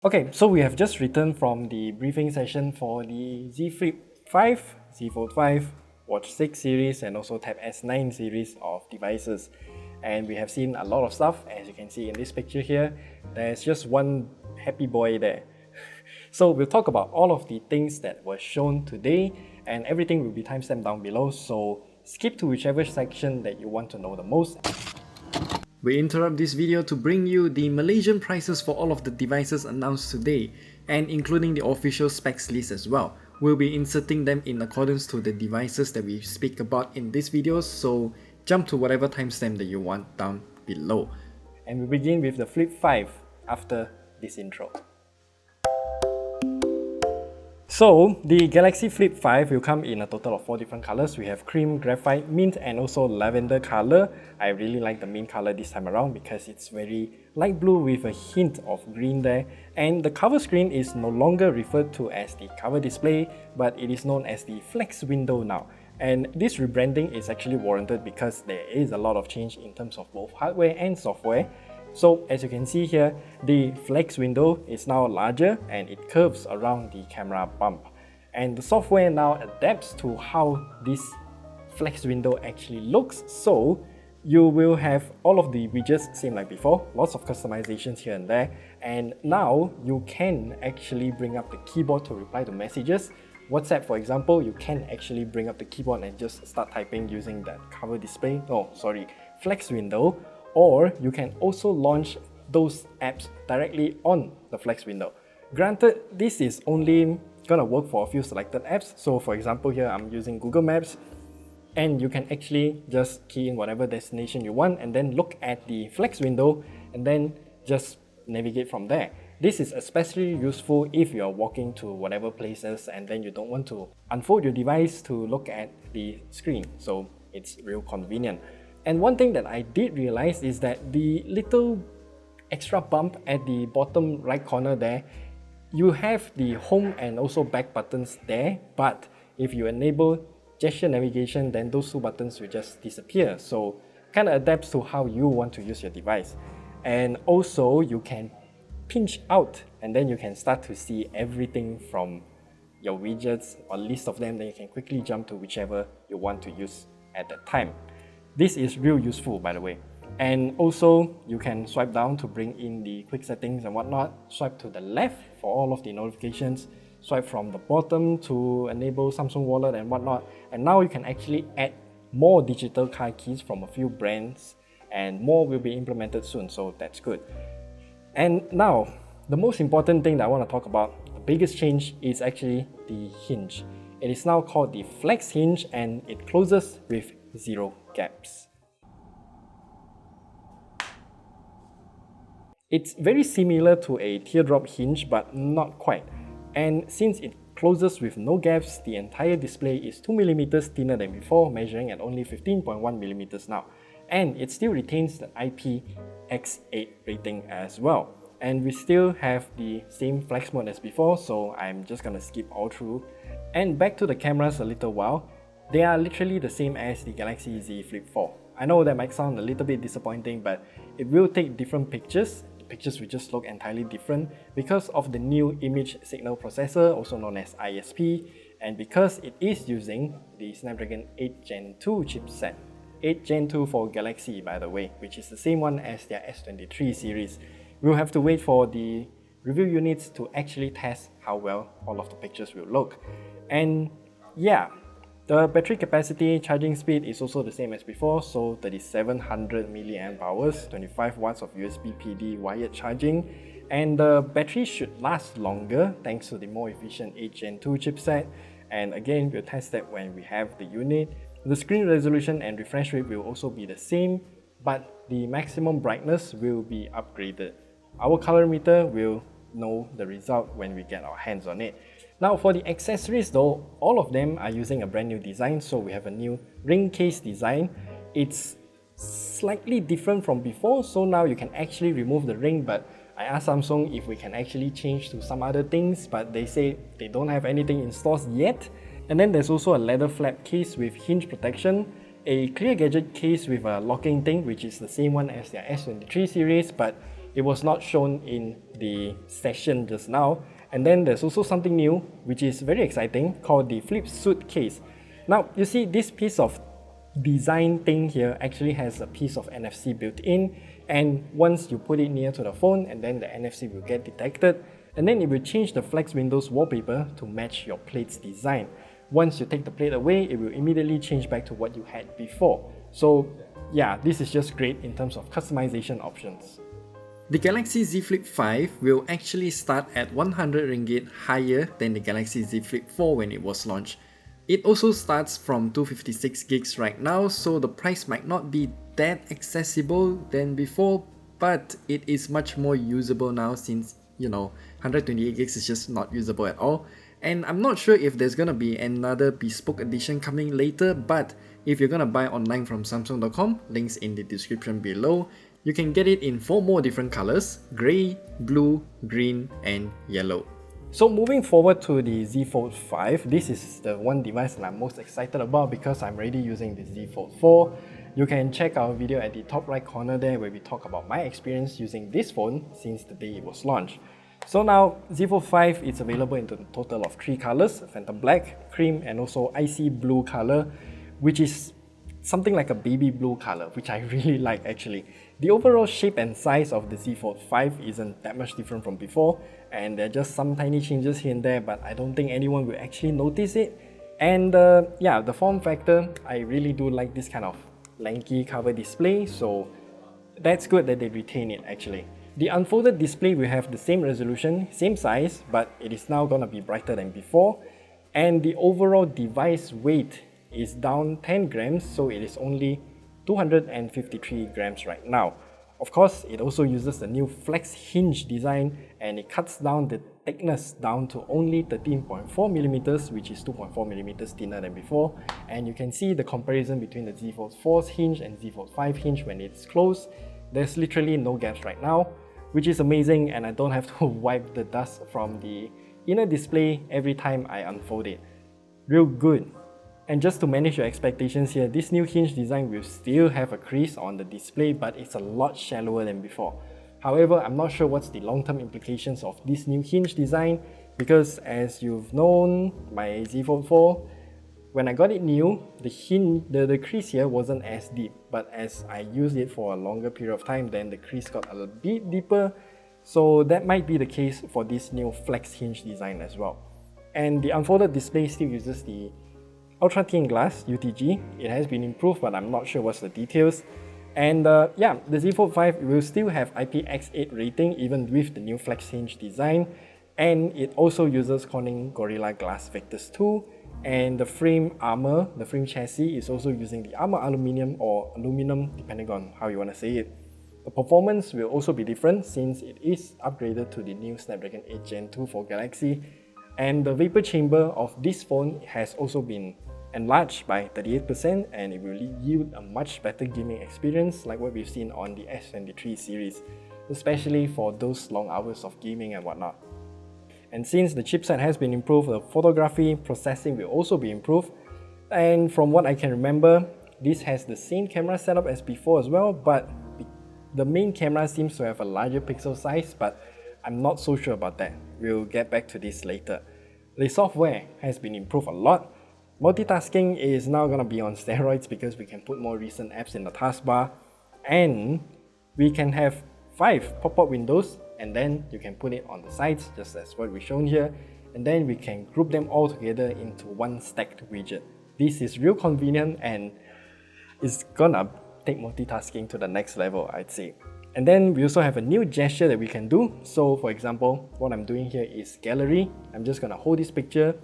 Okay, so we have just returned from the briefing session for the Z Flip5, Z Fold5, Watch6 series and also Tab S9 series of devices. And we have seen a lot of stuff, as you can see in this picture here. There's just one happy boy there. So we'll talk about all of the things that were shown today and everything will be timestamped down below, so skip to whichever section that you want to know the most. We interrupt this video to bring you the Malaysian prices for all of the devices announced today, and including the official specs list as well. We'll be inserting them in accordance to the devices that we speak about in this video, so jump to whatever timestamp that you want down below. And we begin with the Flip 5 after this intro. So, the Galaxy Flip 5 will come in a total of 4 different colors. We have cream, graphite, mint and also lavender color. I really like the mint color this time around because it's very light blue with a hint of green there. And the cover screen is no longer referred to as the cover display, but it is known as the flex window now. And this rebranding is actually warranted because there is a lot of change in terms of both hardware and software. So as you can see here, the flex window is now larger and it curves around the camera bump. And the software now adapts to how this flex window actually looks. So you will have all of the widgets same like before, lots of customizations here and there. And now you can actually bring up the keyboard to reply to messages. WhatsApp, for example, you can actually bring up the keyboard and just start typing using that cover display, flex window. Or you can also launch those apps directly on the flex window. Granted, this is only gonna work for a few selected apps. So for example here, I'm using Google Maps and you can actually just key in whatever destination you want and then look at the flex window and then just navigate from there. This is especially useful if you are walking to whatever places and then you don't want to unfold your device to look at the screen. So it's real convenient. And one thing that I did realize is that the little extra bump at the bottom right corner there, you have the home and also back buttons there, but if you enable gesture navigation, then those two buttons will just disappear. So kind of adapts to how you want to use your device. And also you can pinch out and then you can start to see everything from your widgets or list of them, then you can quickly jump to whichever you want to use at that time. This is real useful, by the way. And also, you can swipe down to bring in the quick settings and whatnot. Swipe to the left for all of the notifications. Swipe from the bottom to enable Samsung Wallet and whatnot. And now you can actually add more digital card keys from a few brands, and more will be implemented soon, so that's good. And now, the most important thing that I want to talk about, the biggest change, is actually the hinge. It is now called the Flex Hinge and it closes with 0 gaps. It's very similar to a teardrop hinge but not quite, and since it closes with no gaps, the entire display is 2mm thinner than before, measuring at only 15.1mm now, and it still retains the IPX8 rating as well. And we still have the same flex mode as before, so I'm just gonna skip all through. And back to the cameras a little while. They are literally the same as the Galaxy Z Flip4. I know that might sound a little bit disappointing, but it will take different pictures. The pictures will just look entirely different because of the new image signal processor, also known as ISP, and because it is using the Snapdragon 8 Gen 2 chipset. 8 Gen 2 for Galaxy, by the way, which is the same one as their S23 series. We'll have to wait for the review units to actually test how well all of the pictures will look. And yeah, the battery capacity, charging speed is also the same as before, so 3700 mAh, 25 watts of USB PD wired charging, and the battery should last longer thanks to the more efficient 8 Gen 2 chipset. And again, we'll test that when we have the unit. The screen resolution and refresh rate will also be the same, but the maximum brightness will be upgraded. Our colorimeter will know the result when we get our hands on it. Now for the accessories though, all of them are using a brand new design. So we have a new ring case design. It's slightly different from before, so now you can actually remove the ring, but I asked Samsung if we can actually change to some other things, but they say they don't have anything in stores yet. And then there's also a leather flap case with hinge protection, a clear gadget case with a locking thing, which is the same one as their S23 series, but it was not shown in the session just now. And then there's also something new, which is very exciting, called the Flip Suitcase. Now, you see this piece of design thing here actually has a piece of NFC built in, and once you put it near to the phone, and then the NFC will get detected, and then it will change the Flex Windows wallpaper to match your plate's design. Once you take the plate away, it will immediately change back to what you had before. So yeah, this is just great in terms of customization options. The Galaxy Z Flip5 will actually start at 100 ringgit higher than the Galaxy Z Flip4 when it was launched. It also starts from 256 gigs right now, so the price might not be that accessible than before, but it is much more usable now since, 128 gigs is just not usable at all. And I'm not sure if there's gonna be another bespoke edition coming later, but if you're gonna buy online from Samsung.com, links in the description below, you can get it in 4 more different colors: grey, blue, green, and yellow. So moving forward to the Z Fold5, this is the one device that I'm most excited about because I'm already using the Z Fold4. You can check our video at the top right corner there where we talk about my experience using this phone since the day it was launched. So now, Z Fold5 is available in a total of 3 colors: Phantom Black, Cream, and also Icy Blue color, which is something like a baby blue color, which I really like actually. The overall shape and size of the Z Fold5 isn't that much different from before, and there are just some tiny changes here and there, but I don't think anyone will actually notice it. And yeah, the form factor, I really do like this kind of lanky cover display, so that's good that they retain it actually. The unfolded display will have the same resolution, same size, but it is now gonna be brighter than before. And the overall device weight is down 10 grams, so it is only 253 grams right now. Of course, it also uses the new flex hinge design, and it cuts down the thickness down to only 13.4mm, which is 2.4mm thinner than before. And you can see the comparison between the Z Fold4's hinge and Z Fold5 hinge when it's closed. There's literally no gaps right now, which is amazing, and I don't have to wipe the dust from the inner display every time I unfold it. Real good. And just to manage your expectations here, this new hinge design will still have a crease on the display, but it's a lot shallower than before. However, I'm not sure what's the long-term implications of this new hinge design, because as you've known, my Z Fold4, when I got it new, the crease here wasn't as deep, but as I used it for a longer period of time, then the crease got a bit deeper. So that might be the case for this new flex hinge design as well. And the unfolded display still uses the Ultra Thin Glass UTG. It has been improved, but I'm not sure what's the details. And yeah, the Z Fold5 will still have IPX8 rating even with the new flex hinge design, and it also uses Corning Gorilla Glass Victus 2, and the frame armor, the frame chassis is also using the Armor Aluminium or aluminum depending on how you want to say it. The performance will also be different since it is upgraded to the new Snapdragon 8 Gen 2 for Galaxy, and the vapor chamber of this phone has also been enlarged by 38%, and it will yield a much better gaming experience like what we've seen on the S23 series, especially for those long hours of gaming and whatnot. And since the chipset has been improved, the photography processing will also be improved. And from what I can remember, this has the same camera setup as before as well, but the main camera seems to have a larger pixel size, but I'm not so sure about that. We'll get back to this later. The software has been improved a lot. Multitasking is now gonna be on steroids because we can put more recent apps in the taskbar, and we can have 5 pop-up windows, and then you can put it on the sides just as what we've shown here, and then we can group them all together into one stacked widget. This is real convenient and it's gonna take multitasking to the next level, I'd say. And then we also have a new gesture that we can do. So for example, what I'm doing here is gallery. I'm just gonna hold this picture,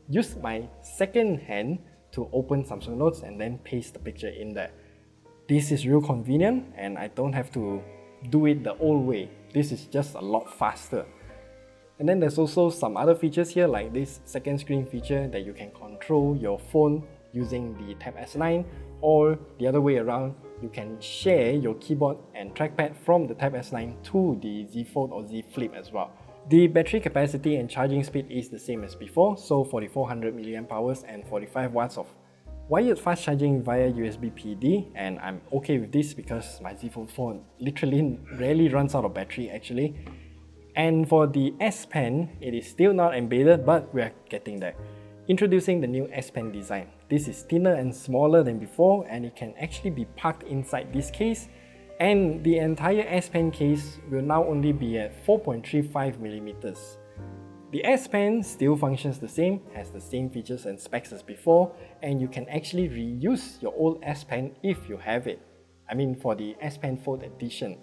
use my second hand to open Samsung Notes, and then paste the picture in there. This is real convenient, and I don't have to do it the old way. This is just a lot faster. And then there's also some other features here, like this second screen feature that you can control your phone using the Tab S9, or the other way around, you can share your keyboard and trackpad from the Tab S9 to the Z Fold or Z Flip as well. The battery capacity and charging speed is the same as before, so 4400 mAh and 45 watts of wired fast charging via USB PD, and I'm okay with this because my Z Fold 4 literally rarely runs out of battery actually. And for the S Pen, it is still not embedded, but we're getting there. Introducing the new S Pen design. This is thinner and smaller than before, and it can actually be packed inside this case. And the entire S Pen case will now only be at 4.35mm. The S Pen still functions the same, has the same features and specs as before, and you can actually reuse your old S Pen if you have it. I mean for the S Pen Fold edition.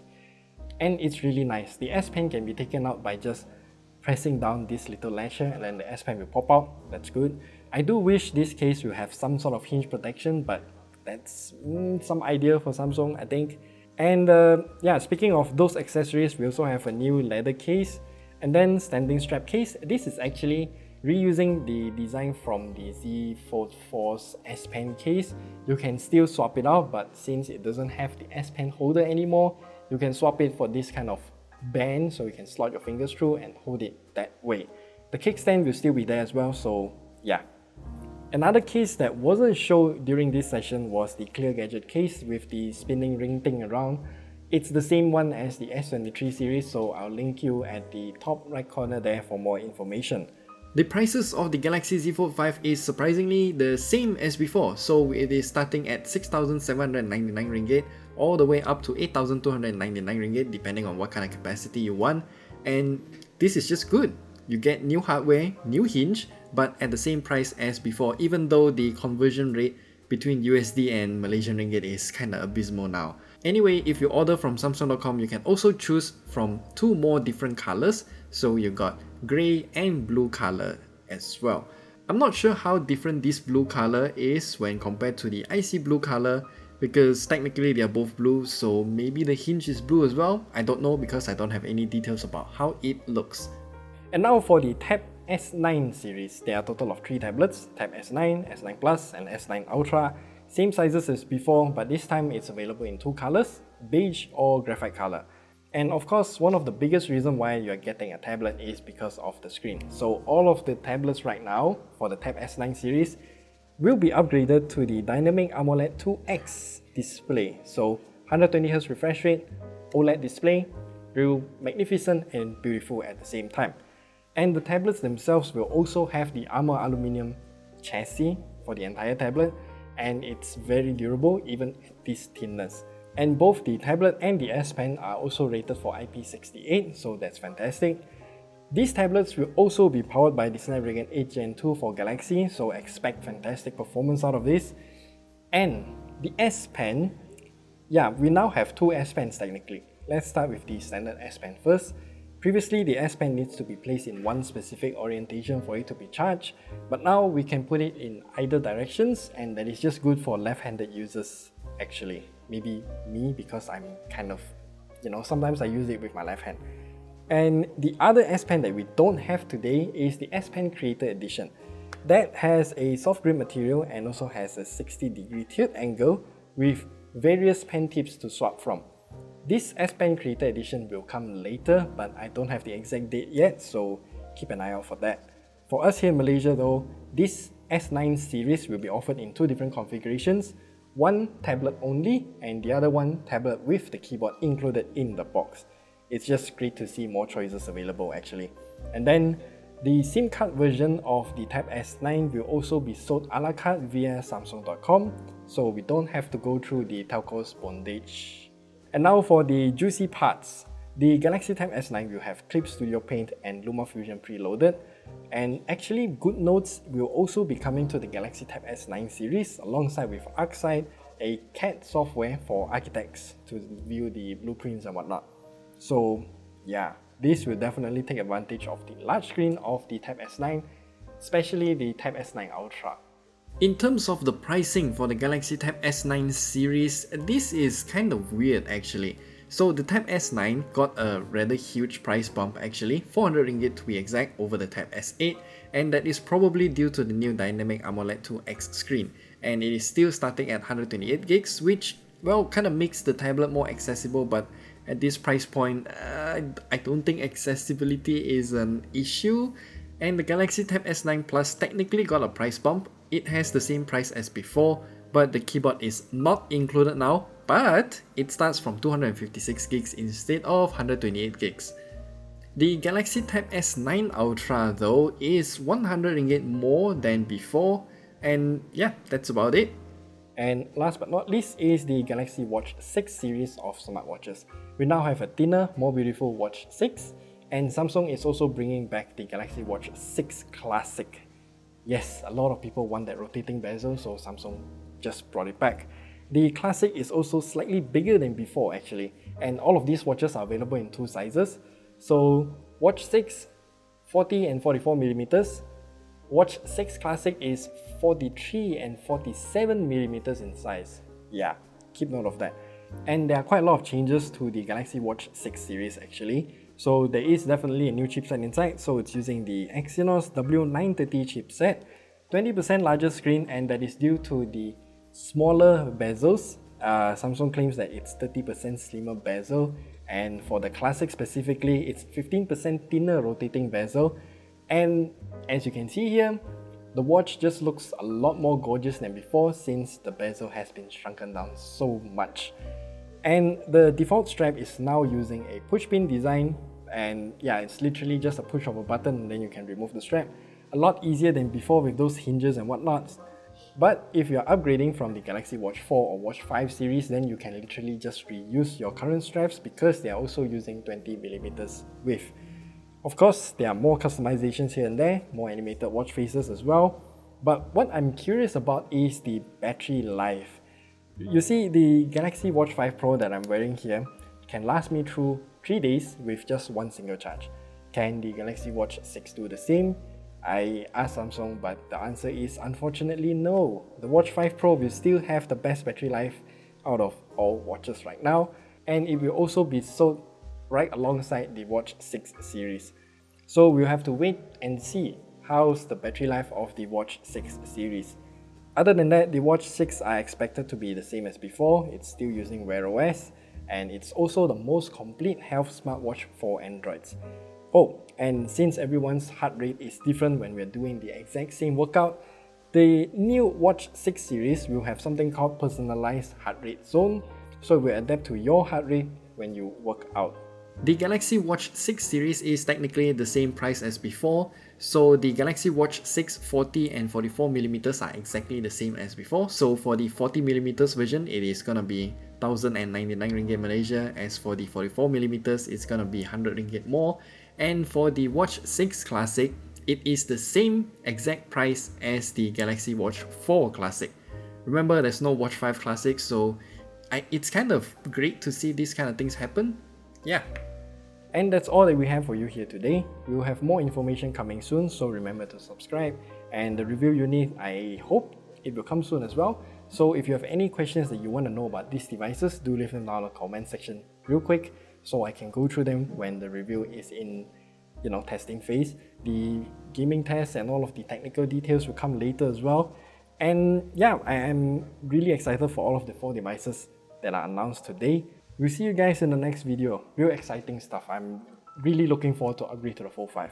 And it's really nice. The S Pen can be taken out by just pressing down this little latcher and then the S Pen will pop out. That's good. I do wish this case will have some sort of hinge protection, but that's some idea for Samsung, I think. And yeah, speaking of those accessories, we also have a new leather case and then standing strap case. This is actually reusing the design from the Z Fold 4's S Pen case. You can still swap it out, but since it doesn't have the S Pen holder anymore, you can swap it for this kind of band so you can slot your fingers through and hold it that way. The kickstand will still be there as well, so yeah. Another case that wasn't shown during this session was the Clear Gadget case with the spinning ring thing around. It's the same one as the S23 series, so I'll link you at the top right corner there for more information. The prices of the Galaxy Z Fold5 is surprisingly the same as before, so it is starting at 6,799 ringgit all the way up to 8,299 ringgit depending on what kind of capacity you want, and this is just good. You get new hardware, new hinge, but at the same price as before, even though the conversion rate between USD and Malaysian ringgit is kinda abysmal now. Anyway, if you order from Samsung.com, you can also choose from two more different colors, so you got grey and blue color as well. I'm not sure how different this blue color is when compared to the icy blue color, because technically they are both blue, so maybe the hinge is blue as well. I don't know because I don't have any details about how it looks. And now for the Tab S9 series, there are a total of 3 tablets, Tab S9, S9 Plus and S9 Ultra. Same sizes as before, but this time it's available in 2 colors, beige or graphite color. And of course, one of the biggest reasons why you're getting a tablet is because of the screen. So all of the tablets right now for the Tab S9 series will be upgraded to the Dynamic AMOLED 2X display. So 120Hz refresh rate, OLED display, real magnificent and beautiful at the same time. And the tablets themselves will also have the Armor Aluminium chassis for the entire tablet, and it's very durable even at this thinness. And both the tablet and the S Pen are also rated for IP68, so that's fantastic. These tablets will also be powered by the Snapdragon 8 Gen 2 for Galaxy, so expect fantastic performance out of this. And the S Pen, yeah, we now have 2 S Pens technically. Let's start with the standard S Pen first. Previously, the S Pen needs to be placed in one specific orientation for it to be charged, but now we can put it in either directions, and that is just good for left-handed users actually. Maybe me, because I'm kind of, sometimes I use it with my left hand. And the other S Pen that we don't have today is the S Pen Creator Edition. That has a soft grip material and also has a 60-degree tilt angle with various pen tips to swap from. This S Pen Creator Edition will come later, but I don't have the exact date yet, so keep an eye out for that. For us here in Malaysia though, this S9 series will be offered in 2 different configurations, one tablet only and the other one tablet with the keyboard included in the box. It's just great to see more choices available actually. And then the SIM card version of the Tab S9 will also be sold a la carte via Samsung.com, so we don't have to go through the telco's bondage. And now for the juicy parts. The Galaxy Tab S9 will have Clip Studio Paint and LumaFusion preloaded, and actually GoodNotes will also be coming to the Galaxy Tab S9 series alongside with ArcSight, a CAD software for architects to view the blueprints and whatnot. So yeah, this will definitely take advantage of the large screen of the Tab S9, especially the Tab S9 Ultra. In terms of the pricing for the Galaxy Tab S9 series, this is kind of weird actually. So the Tab S9 got a rather huge price bump actually, 400 ringgit to be exact over the Tab S8, and that is probably due to the new Dynamic AMOLED 2X screen, and it is still starting at 128 gigs, which well kind of makes the tablet more accessible, but at this price point I don't think accessibility is an issue. And the Galaxy Tab S9 Plus technically got a price bump, it has the same price as before, but the keyboard is not included now, but it starts from 256 gigs instead of 128 gigs. The Galaxy Tab S9 Ultra though is 100 ringgit more than before, and yeah, that's about it. And last but not least is the Galaxy Watch6 series of smartwatches. We now have a thinner, more beautiful Watch 6, and Samsung is also bringing back the Galaxy Watch 6 Classic. Yes, a lot of people want that rotating bezel, so Samsung just brought it back. The Classic is also slightly bigger than before actually, and all of these watches are available in two sizes. So Watch 6, 40 and 44mm, Watch 6 Classic is 43 and 47mm in size. Yeah, keep note of that. And there are quite a lot of changes to the Galaxy Watch 6 series actually. So there is definitely a new chipset inside, so it's using the Exynos W930 chipset, 20% larger screen, and that is due to the smaller bezels. Samsung claims that it's 30% slimmer bezel, and for the Classic specifically, it's 15% thinner rotating bezel. And as you can see here, the watch just looks a lot more gorgeous than before since the bezel has been shrunken down so much. And the default strap is now using a pushpin design, and yeah, it's literally just a push of a button and then you can remove the strap. A lot easier than before with those hinges and whatnot. But if you're upgrading from the Galaxy Watch 4 or Watch 5 series, then you can literally just reuse your current straps because they are also using 20mm width. Of course, there are more customizations here and there, more animated watch faces as well. But what I'm curious about is the battery life. You see, the Galaxy Watch 5 Pro that I'm wearing here can last me through 3 days with just one single charge. Can the Galaxy Watch 6 do the same? I asked Samsung, but the answer is unfortunately no. The Watch 5 Pro will still have the best battery life out of all watches right now, and it will also be sold right alongside the Watch 6 series. So we'll have to wait and see how's the battery life of the Watch 6 series. Other than that, the Watch 6 are expected to be the same as before. It's still using Wear OS, and it's also the most complete health smartwatch for Androids. Oh, and since everyone's heart rate is different when we're doing the exact same workout, the new Watch 6 series will have something called personalized heart rate zone, so it will adapt to your heart rate when you work out. The Galaxy Watch 6 series is technically the same price as before, so the Galaxy Watch 6 40 and 44mm are exactly the same as before. So for the 40mm version, it is gonna be 1099 ringgit Malaysia. As for the 44mm, it's gonna be 100 ringgit more. And for the Watch 6 Classic, it is the same exact price as the Galaxy Watch 4 Classic. Remember, there's no Watch 5 Classic, so it's kind of great to see these kind of things happen. Yeah. And that's all that we have for you here today. We will have more information coming soon, so remember to subscribe. And the review you need, I hope it will come soon as well. So if you have any questions that you want to know about these devices, do leave them down in the comment section real quick so I can go through them when the review is in, testing phase. The gaming tests and all of the technical details will come later as well. And yeah, I am really excited for all of the 4 devices that are announced today. We'll see you guys in the next video. Real exciting stuff. I'm really looking forward to upgrade to the Fold 5.